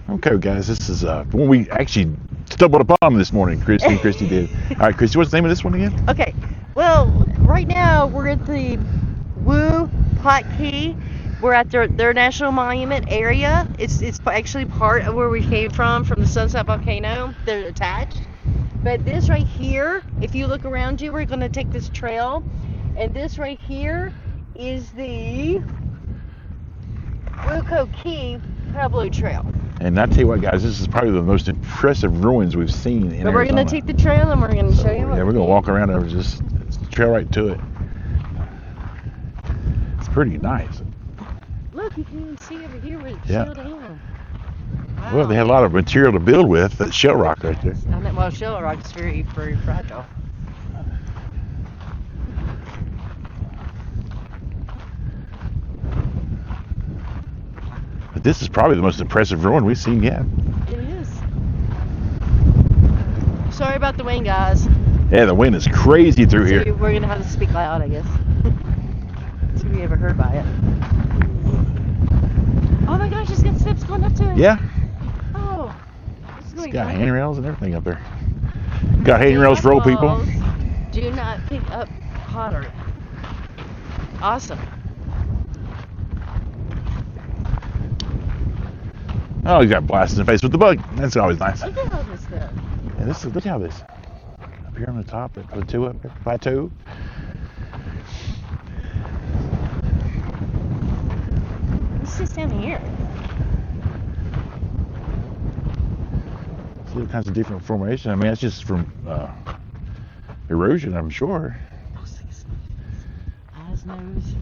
Okay, guys, this is when we actually stumbled upon this morning. Christy did. All right, Christy, what's the name of this one again? Okay, well, right now we're at the Wupatki. We're at their national monument area. It's actually part of where we came from the Sunset Volcano. They're attached. But this right here, if you look around you, we're going to take this trail. And this right here is the Wupatki Pueblo Trail. And I tell you what, guys, this is probably the most impressive ruins we've seen in But we're Arizona. going to take the trail and we're going to show you. Yeah, we're going to walk around over just trail right to it. It's pretty nice. Look, you can even see over here where it's Yeah. shelled in. Wow. Well, they had a lot of material to build with. That shell rock right there. I mean, well, shell rock is very, very fragile. But this is probably the most impressive ruin we've seen yet. It is. Sorry about the wind, guys. Yeah, the wind is crazy through So here. we're gonna have to speak loud, I guess. See if we ever heard by it. Oh my gosh, it's got steps going up to it. Yeah, Oh. This is it's going got great. handrails and everything up there. Got handrails for old people. Do not pick up pottery. Awesome. Oh, he's got blasted in the face with the bug. That's always nice. Look at all this stuff. Yeah, look how this up here on the top, that plateau up there, plateau. What's this down here? See all kinds of different formation. I mean, that's just from erosion, I'm sure. Eyes, nose.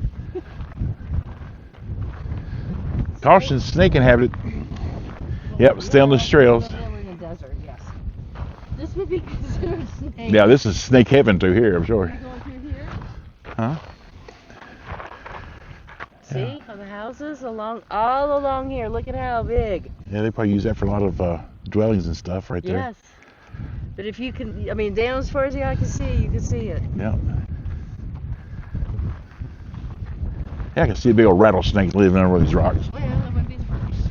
Caution, snake inhabited. Yep, stay on those trails. We're in the desert, yes. This would be considered snake. Yeah, this is snake heaven through here, I'm sure. Are you going through here? Huh? See, Yeah. all the houses all along here. Look at how big. Yeah, they probably use that for a lot of dwellings and stuff right there. Yes. But if you can, I mean, down as far as the eye can see, you can see it. Yeah. Yeah, I can see a big old rattlesnake living under these rocks. Well, that would be the first.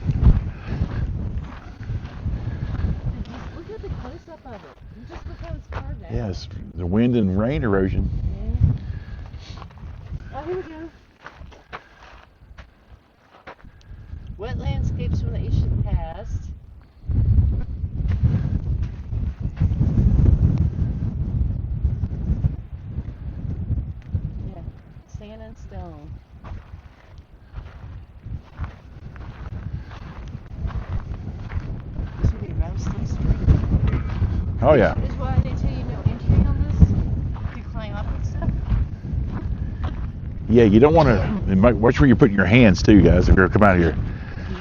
Look at the close up of it. You just look how it's carved out. Yeah, it's the wind and rain erosion. Yeah. Oh, here we go. Wet landscapes from the ancient past. Yeah, sand and stone. This would be Rattlesnake Street. Oh yeah. Is why they tell you no entry on this. If you climb up and stuff. Yeah, you don't want to. Watch where you're putting your hands too, guys. If you're come out here,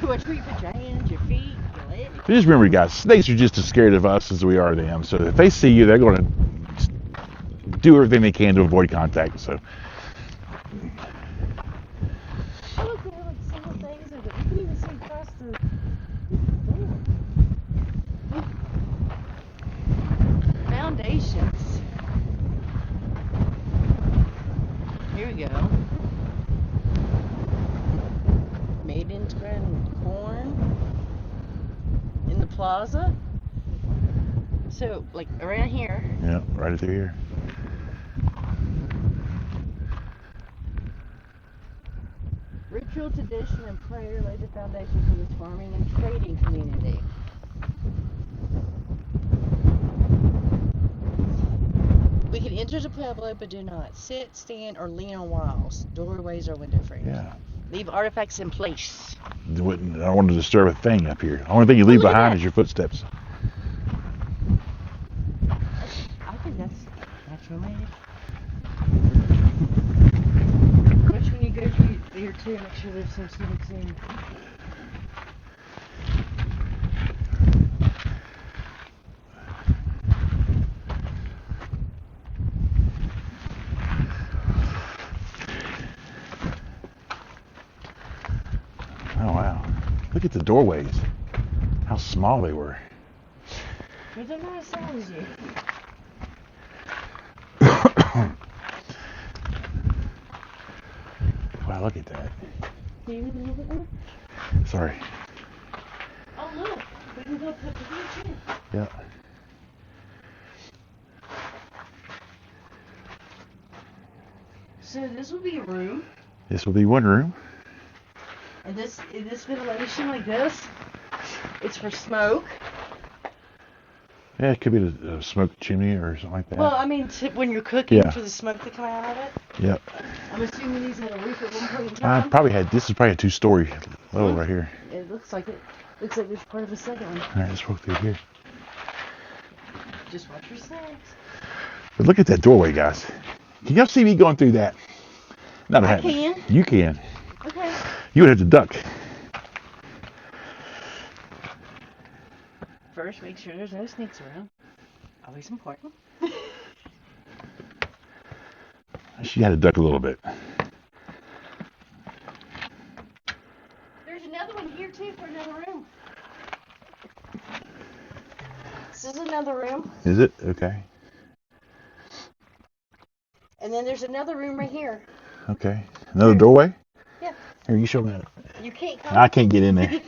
Watch where you put your hands, your feet, your legs. just remember, guys. Snakes are just as scared of us as we are of them. So if they see you, they're going to do everything they can to avoid contact. So Oh, look, they have like single things, and you can even see across the. Foundations. Here we go. Made into corn in the plaza. So, like around here. yeah, right through here. Ritual, tradition, and prayer laid the foundation for this farming and trading community. We can enter the pueblo, but do not sit, stand, or lean on walls, doorways, or window frames. Yeah. Leave artifacts in place. I don't want to disturb a thing up here. The only thing you leave Look at behind that. is your footsteps. I think that's natural made. Watch when you go through here too, make sure there's some snakes in. Oh wow! Look at the doorways. How small they were. But they're not as tall as you. Wow! Look at that. Can you even look at them? Sorry. Oh, look. So this would be a room. This will be one room. And this ventilation like this, it's for smoke. Yeah, it could be a smoke chimney or something like that. Well, I mean, when you're cooking, Yeah. for the smoke to come out of it. Yep. I'm assuming these had a roof at one point in time. This is probably a 2-story level right here. It looks like it. Looks like there's part of a second one. All right, let's walk through here. Just watch your snacks. But look at that doorway, guys. Can y'all see me going through that? Not I can. You can. Okay. You would have to duck. First, make sure there's no snakes around. Always important. She had to duck a little bit. There's another one here too for another room. This is another room. Is it? Okay. And then there's another room right here. Okay. Another doorway? Yeah. Here, you show me that. You can't come. I can't get in there.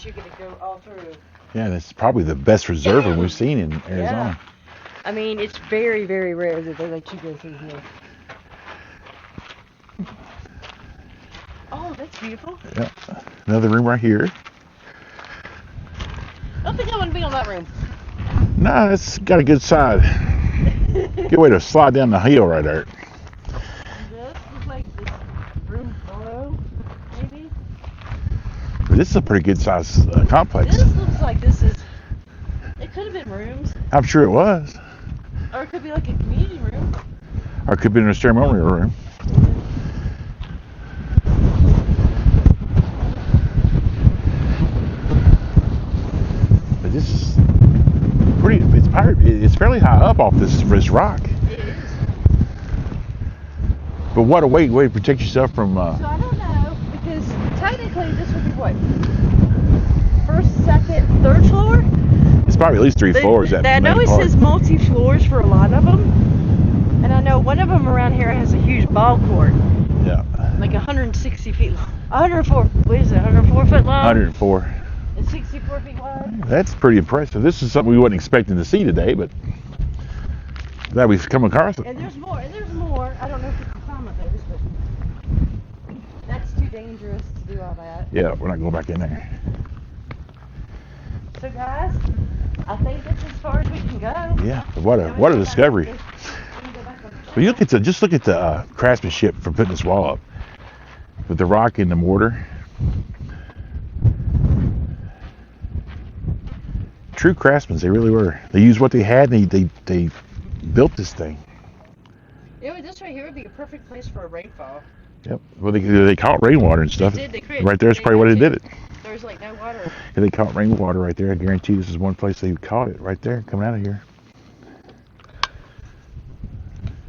You're gonna go all through. Yeah, that's probably the best reserve room we've seen in Arizona. Yeah. I mean, it's very, very rare that they let you go through here. Oh, that's beautiful. Yeah. Another room right here. I don't think I want to be on that room. Nah, it's got a good side. Good way to slide down the hill right there. This looks like this room below, maybe. But this is a pretty good size complex. This looks like this is. It could have been rooms, I'm sure it was. or it could be like a community room. Or it could be in a ceremonial room. But this is pretty. It's fairly high up off this rock. It is. But what a way to protect yourself from. So I don't know, because technically this would be what? First, second, third floor? It's probably at least 3 floors. I know it says multi-floors for a lot of them. And I know one of them around here has a huge ball court. Yeah. Like 160 feet long. 104, what is it, 104 foot long? 104. And 64 feet wide. That's pretty impressive. This is something we wasn't expecting to see today, but glad we've come across it. And there's more, I don't know if you can climb up those, but that's too dangerous to do all that. Yeah, we're not going back in there. So guys, I think that's as far as we can go. Yeah, what a discovery. But you just look at the craftsmanship for putting this wall up with the rock and the mortar. True craftsmen, they really were. They used what they had and they built this thing. This right here would be a perfect place for a rainfall. Yep. Well, they caught rainwater and stuff. Right there's probably why they did it. There's like no water. Yeah, they caught rainwater right there. I guarantee this is one place they caught it right there coming out of here.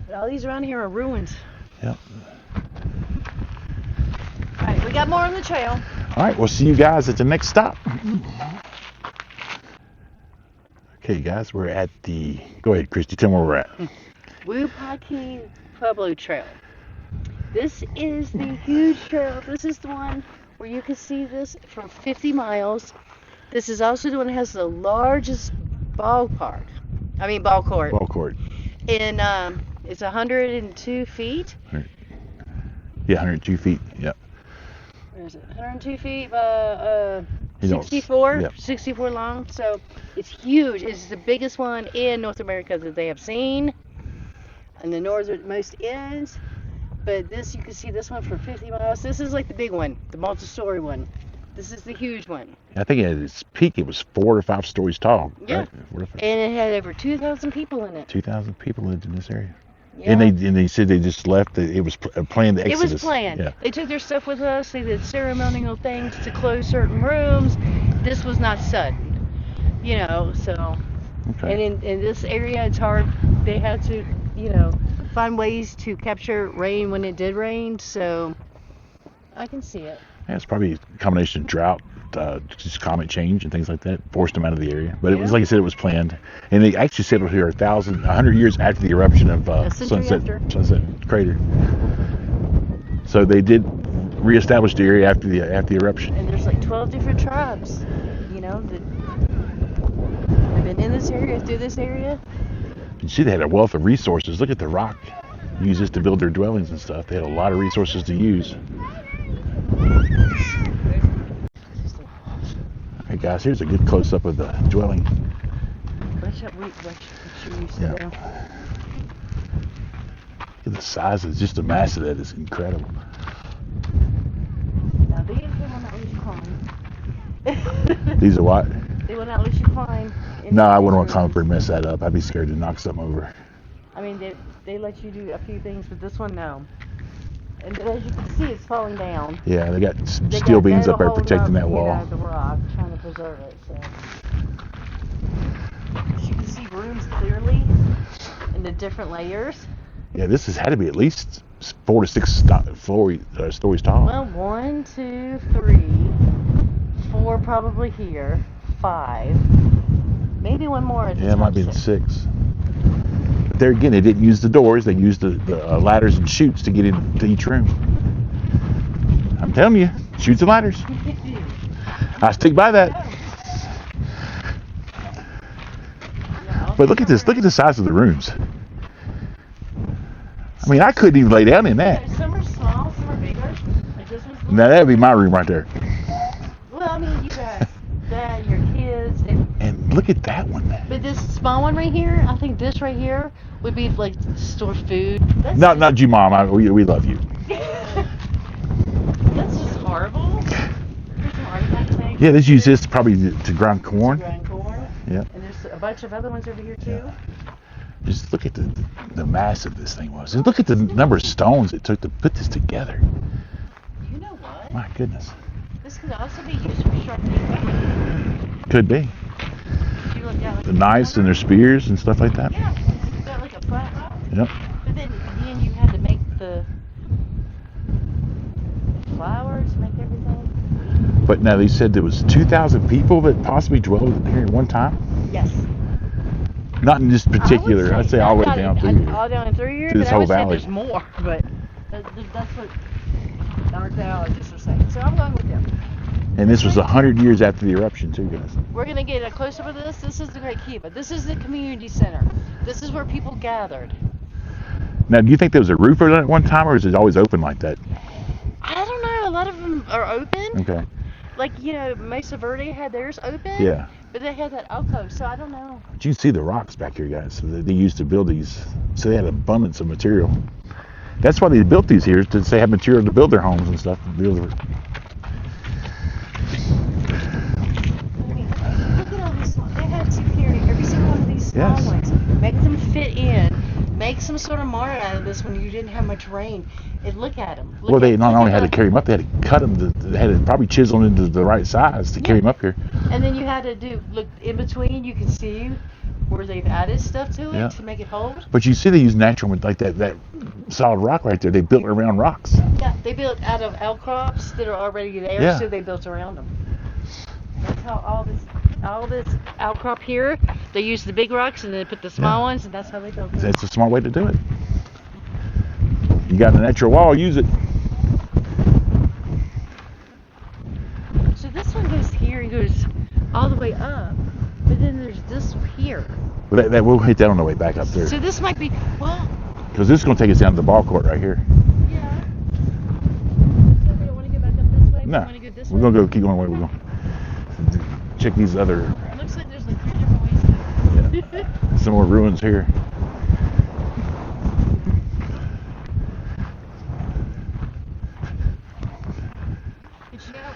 But all these around here are ruins. Yep. All right, we got more on the trail. All right, we'll see you guys at the next stop. Okay, guys, we're at the. Go ahead, Christy. Tell me where we're at. Wupatki Pueblo Trail. This is the huge trail. This is the one where you can see this for 50 miles. This is also the one that has the largest ball court. Ball court. And it's 102 feet. Yeah, 102 feet. Yep. Where is it? 102 feet by You know, 64, yeah. 64 long. So it's huge. It's the biggest one in North America that they have seen, and the northernmost ends. But this, you can see this one for 50 miles. This is like the big one, the multi-story one. This is the huge one. I think at its peak it was 4 or 5 stories tall. Yeah. Right? 4 or 5. And it had over 2,000 people in it. 2,000 people lived in this area. Yeah. And they said they just left. It was a planned exodus. It was planned. Yeah. They took their stuff with us. They did ceremonial things to close certain rooms. This was not sudden, you know. So, Okay. and in this area, it's hard. They had to, you know, find ways to capture rain when it did rain. So, I can see it. Yeah, it's probably a combination of drought, just climate change and things like that forced them out of the area. But it was, like I said, it was planned. And they actually settled here 100 years after the eruption of Sunset Crater. So they did reestablish the area after the eruption. And there's like 12 different tribes, you know, that have been in this area, through this area. You see, they had a wealth of resources. Look at the rock. Use this to build their dwellings and stuff. They had a lot of resources to use. Okay, guys, here's a good close-up of the dwelling. Watch out, watch trees. Yeah. Look at the size of just the mass of that is incredible. Now these will not let you climb. These are what? They will not let you climb. No, I wouldn't want to climb up and mess that up. I'd be scared to knock something over. I mean, they let you do a few things, but this one, no. And as you can see, it's falling down. Yeah, they got steel beams up there protecting that wall. You know, the rock, trying to preserve it. So. As you can see rooms clearly in the different layers. Yeah, this has had to be at least 4 to 6 stories tall. Well, 1, 2, 3, 4 probably here, 5, maybe one more. At the Yeah, it might be top. 6. But there again, they didn't use the doors. They used the ladders and chutes to get into each room. I'm telling you, chutes and ladders. I stick by that. But look at this. Look at the size of the rooms. I mean, I couldn't even lay down in that. Some are small, some are bigger. Like this one's Now that would be my room right there. well, I mean, you got that, your kids, And look at that one. but this small one right here, I think this right here would be like to store food. That's Not you, Mom. We love you. That's just horrible. There's some artifacts back Yeah, let's use this probably to grind corn. Grind corn. Yeah. And there's a bunch of other ones over here too. Just look at the massive this thing was. And look at the number of stones it took to put this together. You know what? My goodness. This could also be used for sharpening. Could be. If you look at like The knives and their spears and stuff like that. yeah, it's got like a flat rock. Yep. But then you had to make the flowers, make everything. But now they said there was 2,000 people that possibly dwelled here at one time. Yes. Not in this particular. I'd say all the way down through here. All down through here. To this but I whole would say valley. there's more, but that's what archaeologists are saying. So I'm going with them. And this was 100 years after the eruption too, guys. We're going to get a close-up of this. This is the Great Kiva. This is the community center. This is where people gathered. Now, do you think there was a roof over that at one time, or is it always open like that? I don't know. A lot of them are open. Okay. Like, you know, Mesa Verde had theirs open. Yeah. But they had that alcove, so I don't know. But you can see the rocks back here, guys. So they used to build these, so they had abundance of material. That's why they built these here, to they have material to build their homes and stuff. I mean, look at all these. They had security. Every single one of these small Yes. ones. Make them fit in. Make some sort of mark out of this when you didn't have much rain. And look at them. Well, they not only had to carry them up, they had to cut them. They had to probably chisel them into the right size to carry them up here. And then you had to look in between. You can see where they've added stuff to it Yeah. to make it hold. But you see, they use natural, like that solid rock right there. They built around rocks. Yeah, they built out of outcrops that are already there, Yeah. so they built around them. That's how all this outcrop here, they used the big rocks and then put the small ones, and that's how they built it. That's a smart way to do it. You got a natural wall, use it. So this one goes here and goes all the way up, but then there's this here. But that we'll hit that on the way back up there. So this might be, well, Because this is going to take us down to the ball court right here. yeah. So we don't want to go back up this way? No. Want to go this We're way? gonna go keep going where we're going. Check these other. It looks like there's like 3 different ways to go. Yeah. Some more ruins here.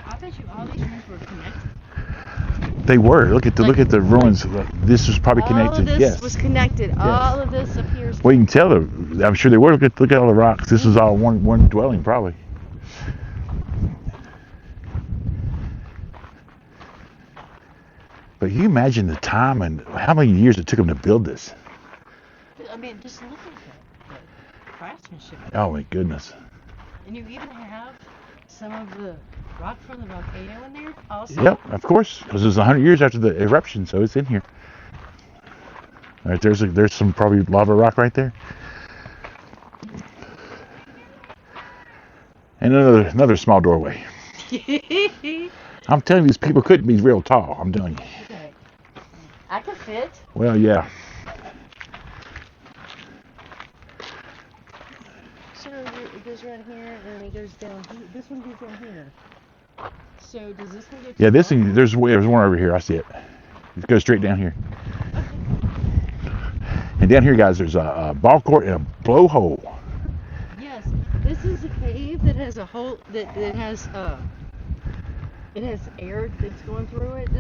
I bet you all these rooms were connected. They were. Look at the ruins. This was probably connected. All of this yes. was connected. Yes. All of this appears. Well, you can tell. I'm sure they were. Look at all the rocks. This was all one dwelling, probably. But you imagine the time and how many years it took them to build this. I mean, just look at the craftsmanship. Oh my goodness. And you even have some of the rock from the volcano in there also. Yep, of course, because it was 100 years after the eruption, so it's in here. All right, there's some probably lava rock right there. And another small doorway. I'm telling you, these people couldn't be real tall. I'm telling you. Okay. I could fit. Well, yeah. So it goes right here, and it goes down here. This one goes down here. So does this one go? Yeah, this thing. There's one over here. I see it. It goes straight down here. And down here, guys, there's a ball court and a blowhole. Yes, this is a cave that has a hole that has it has air that's going through it.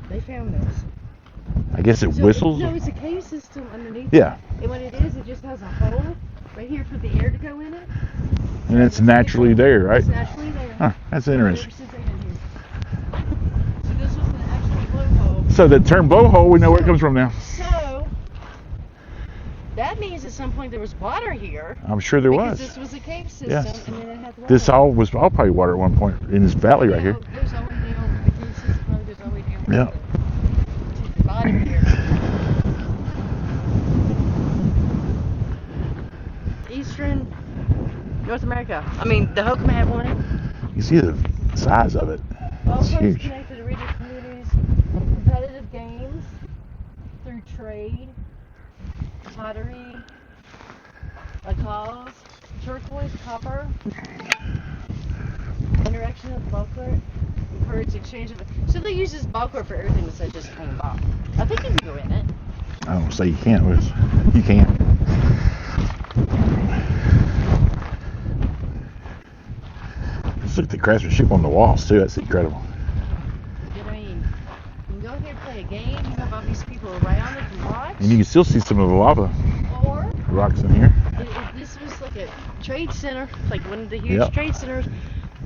They found this. I guess it whistles. No, it's a cave system underneath. Yeah. And what it just has a hole right here for the air to go in it. And it's naturally there, right? It's naturally there. Huh, that's interesting. So this was an actual blowhole. So the term blowhole, we know where it comes from now. So that means at some point there was water here. I'm sure there because was. This was a cave system, Yes. and then it had water. This all was all probably water at one point in this valley right here. There's all the way down. The cave system probably goes all the way down. Yeah. To the bottom here. Eastern North America. I mean, the Hokum had one. You see the size of it. All It's parts huge. connected to regional communities, competitive games, through trade, pottery, cloths, turquoise, copper, interaction with bulklet, encourage exchange of. So they use this bulklet for everything besides just hanging box. I think you can go in it. I don't say you can't, but you can. Let's look at the craftsmanship on the walls too. That's incredible. I mean, you can go here and play a game. You have all these people around that can watch. And you can still see some of the lava Or rocks in here. this was like a trade center, like one of the huge trade centers.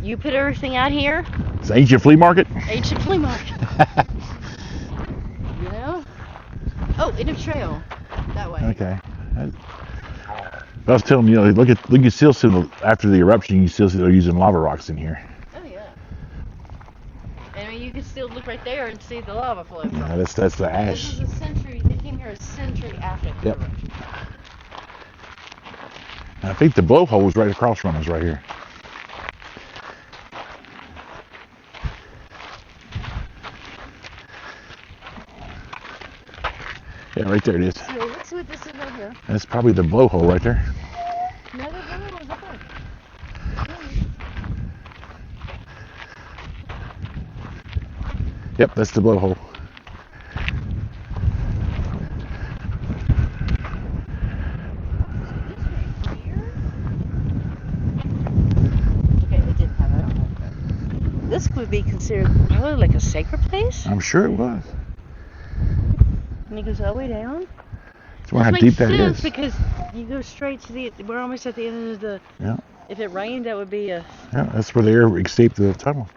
You put everything out here. It's an ancient flea market. Ancient flea market. You know? Oh, in a trail. That way. Okay. I was telling you, look, you can still see after the eruption, you can still see they're using lava rocks in here. Oh yeah. And I mean, you can still look right there and see the lava flow. Yeah, that's the ash. This is a century. They came here a century after the Yep. eruption. And I think the blowhole is right across from us right here. Yeah, right there it is. So let's see what this is right here. That's probably the blowhole right there. No, the blowhole is up there. Yep, that's the blowhole. Okay, it didn't have that on it. This would be considered probably like a sacred place. I'm sure it was. And it goes all the way down. I wonder how deep that Makes sense is. because you go straight to the. We're almost at the end of the. Yeah, If it rained, that would be a. yeah, that's where the air escaped the tunnel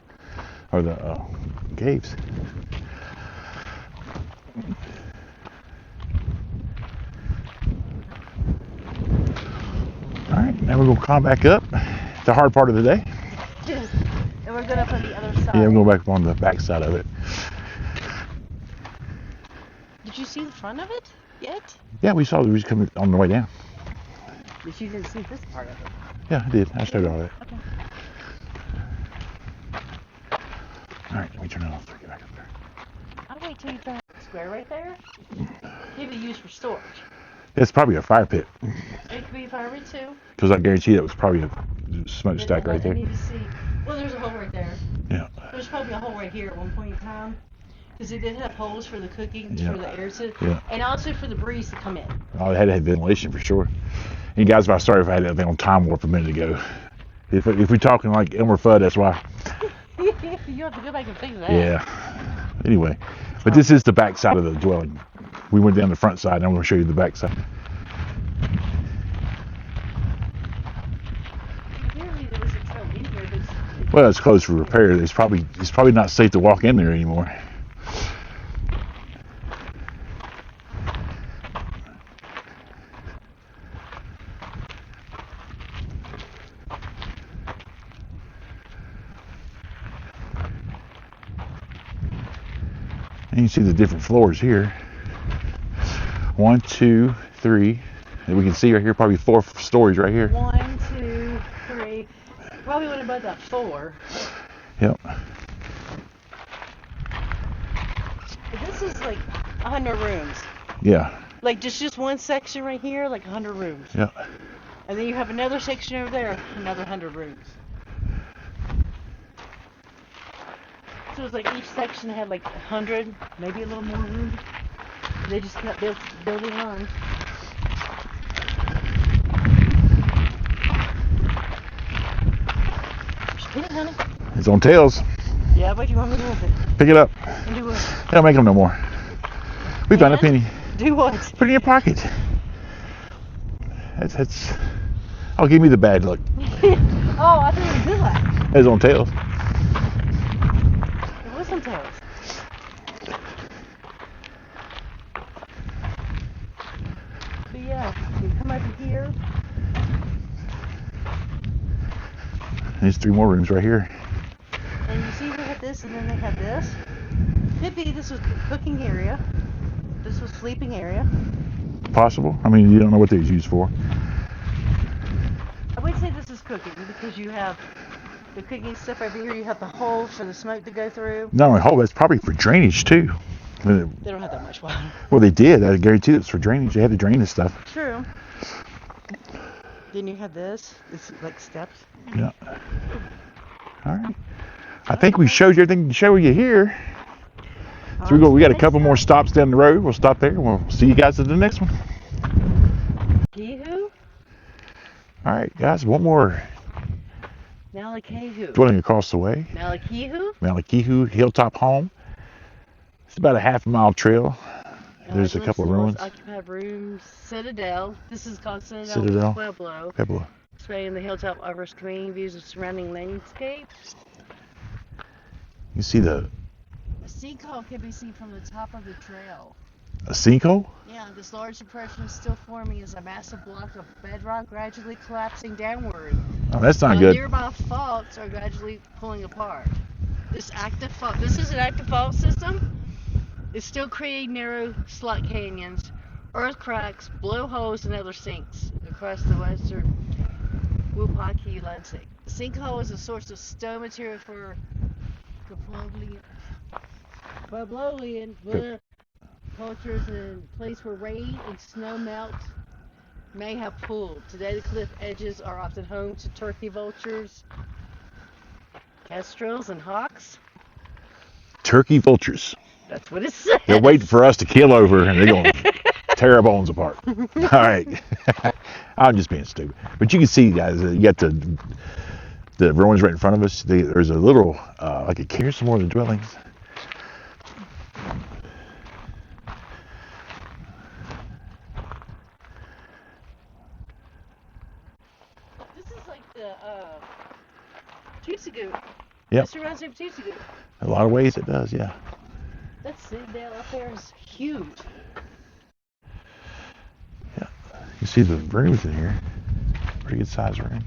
or the caves. All right, now we're gonna climb back up. The hard part of the day. And we're going up on the other side. Yeah, we're going back on the back side of it. Did you see the front of it yet? Yeah, we saw the was coming on the way down. But you didn't see this part of it. Yeah, I did. I showed all that. Okay. All right, let me turn it off. Get back up there. I'll wait till you turn the square right there. Maybe used for storage. It's probably a fire pit It could be a fire pit too. because I guarantee that was probably a smokestack right I there. need to see. Well, there's a hole right there. Yeah. There's probably a hole right here at one point in time. Because they did have holes for the cooking, Yeah. for the air to, Yeah. and also for the breeze to come in. Oh, they had to have ventilation for sure. And guys, if I started, if I had that thing on time warp a minute ago. If we're talking like Elmer Fudd, that's why. You have to go back and fix that. Yeah. Anyway, but this is the back side of the dwelling. We went down the front side, and I'm going to show you the back side. Apparently there was a trail in here, but Well, it's closed for repair. It's probably not safe to walk in there anymore. And you see the different floors here. 1, 2, 3. And we can see right here probably 4 stories right here. 1, 2, 3. Probably went above that 4. Yep. But this is like 100 rooms. Yeah. Like just one section right here, like 100 rooms. Yeah. And then you have another section over there, another 100 rooms. So it's like each section had like 100, maybe a little more room. They just kept building on. Put it, honey. It's on tails. Yeah, what do you want me to do with it? Pick it up. And do what? They don't make them no more. We found a And? penny. Do what? Put it in your pocket. That's. Oh, give me the bad look. Oh, I thought it was good luck. It's on tails. It was some tails. But yeah, you come over here. There's 3 more rooms right here. And you see they have this and then they have this. Could be this was the cooking area. This was sleeping area. Possible. I mean, you don't know what they was used for. I would say this is cooking because you have the cooking stuff over here. You have the holes for the smoke to go through. Not only hole, that's probably for drainage too. They don't have that much water. Well, they did. I guarantee it's for drainage. They had to drain this stuff. True. Then you have this. It's like steps. Yeah. All right. I think we showed you everything to show you here. So we got a couple more stops down the road. We'll stop there and we'll see you guys at the next one. Kehu? All right, guys. One more Malakehu. dwelling across the way. Malakehu? Malakehu Hilltop Home. It's about a half-mile trail. There's a couple of ruins. Occupied rooms. Citadel. This is called Citadel. Pueblo. Pueblo. Displaying the hilltop offers commanding views of surrounding landscapes. You see the A sinkhole can be seen from the top of the trail. a sinkhole? Yeah, this large depression is still forming as a massive block of bedrock gradually collapsing downward. Oh, that's not While good. nearby faults are gradually pulling apart. This is an active fault system. It's still creating narrow slot canyons, earth cracks, blowholes, and other sinks across the western Wupatki landscape. The sinkhole is a source of stone material for Puebloan cultures and a place where rain and snow melt may have pooled. Today the cliff edges are often home to turkey vultures, kestrels, and hawks. Turkey vultures. That's what it says. They're waiting for us to kill over and they're going to tear our bones apart. All right. I'm just being stupid. But you can see, guys, you got the ruins right in front of us. There's a little, like here's some more of the dwellings. This is like the Tootsagoo. Yep. This reminds me of Tootsagoo. A lot of ways it does, yeah. That citadel up there is huge. Yeah. You see the rooms in here. Pretty good sized rooms.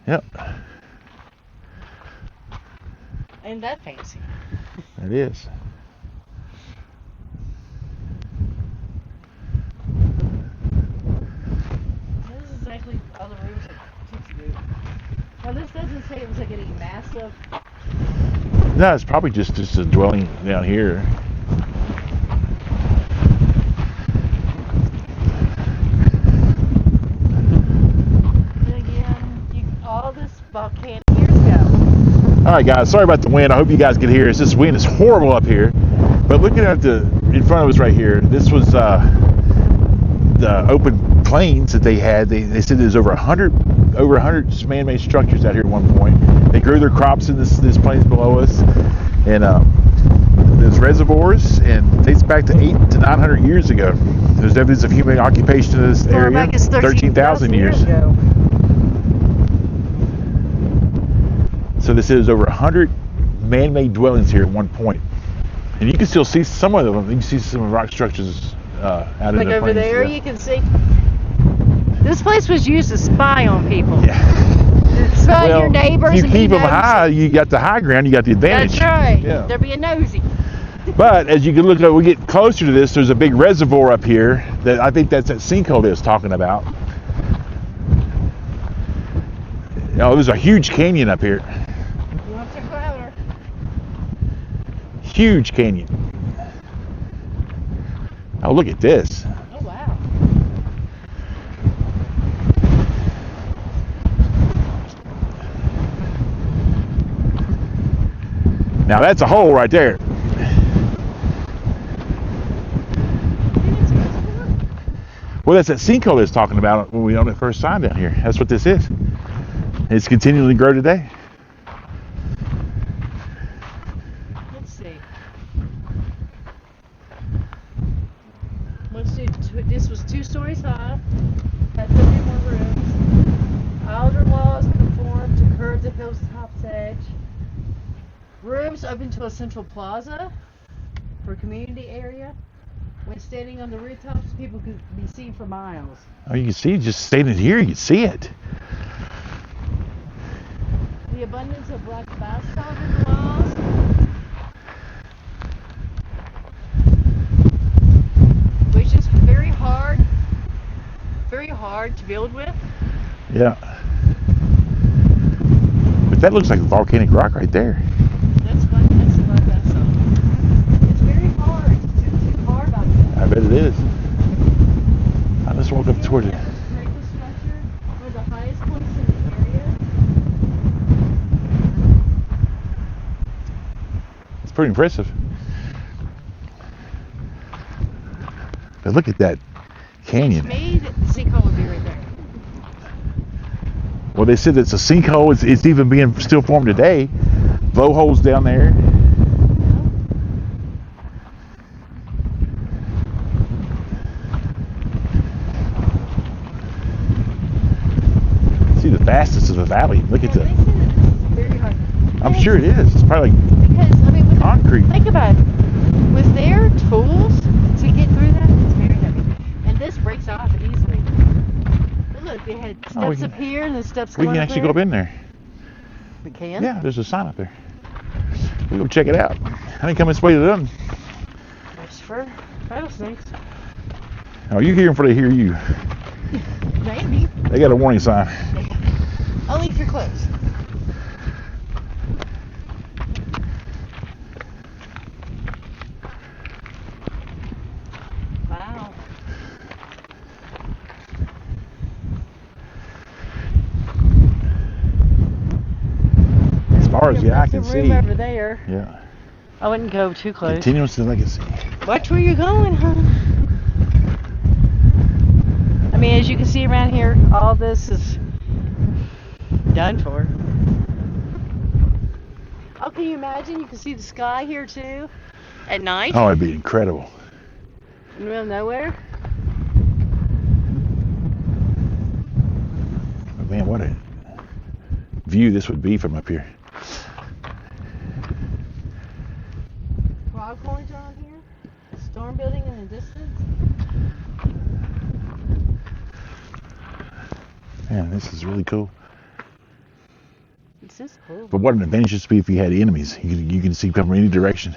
Yep. Ain't that fancy? It is. This is actually all the rooms at Tootsagoo. Now this doesn't say it was like any massive. No, it's probably just a dwelling down here. And again, all this volcanic years ago. All right, guys. Sorry about the wind. I hope you guys can hear us. This wind is horrible up here. But looking at in front of us right here, this was the open plains that they had. They said there's over 100 man-made structures out here at one point. They grew their crops in this plains below us, and there's reservoirs, and dates back to 800 to 900 years ago. There's evidence of human occupation in this area. 13,000 years ago. So this is over 100 man-made dwellings here at one point. And you can still see some of them. You can see some rock structures out in the over plains. there, you can see. This place was used to spy on people. Yeah. Spy your neighbors. You keep them high, you got the high ground, you got the advantage. That's right. Yeah. They're being nosy. But as you can look at, we get closer to this, there's a big reservoir up here that I think that's that sinkhole they was talking about. Oh, there's a huge canyon up here. You want to go over? Huge canyon. Oh, look at this. Oh, wow. Now that's a hole right there. Well, that's that sinkhole they was talking about when we on the first sign down here. That's what this is. It's continually grow today. Let's see. This was 2 stories high. Had 31 rooms. Outer walls conformed to curve the hilltop's edge. Rooms open to a central plaza for community area. When standing on the rooftops, people could be seen for miles. Oh, you can see it just standing here. You can see it. The abundance of black basalt in the walls. Which is very hard to build with. Yeah. But that looks like volcanic rock right there. That's black basalt. It's very hard to carve out there. I bet it is. I just walk up toward it. Vertical structure, one of the highest points in the area. It's pretty impressive. But look at that canyon. It's made, the sinkhole would be right there. Well, they said it's a sinkhole. It's even being still formed today. Blowholes down there. See the fastest of the valley. Look at They the. said it's very hard. I'm sure it is. It's probably like Because, I mean, concrete. think about it. With their tools to get through that, it's very heavy. And this breaks off easily. But look, they had steps up here and the steps We going can up actually there. go up in there. We can? Yeah, there's a sign up there. We'll go check it out. I didn't come this way to them. That's for rattlesnakes. Oh, you hear them before they hear you. Maybe. They got a warning sign. Only if you're close. Wow. As far as the eye can There's a see. room over there. Yeah. I wouldn't go too close. Continuous as I can see. Watch where you're going, huh? I mean, as you can see around here, all this is done for. Oh, can you imagine? You can see the sky here too at night Oh, it'd be incredible. in the middle of nowhere. But man, what a view this would be from up here. Foghorns are on here. Storm building in the distance. Man, this is really cool. This is cool. But what an advantage this would be if you had enemies. You can see come from any direction.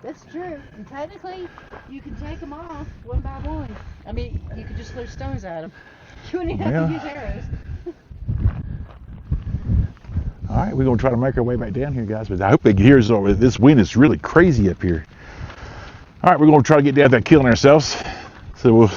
That's true. And technically, you can take them off one by one. I mean, you could just throw stones at them. You wouldn't have to use arrows. right, we're gonna try to make our way back down here, guys. But I hope they can hear us over. This wind is really crazy up here. All right, we're gonna try to get down there killing ourselves. So we'll.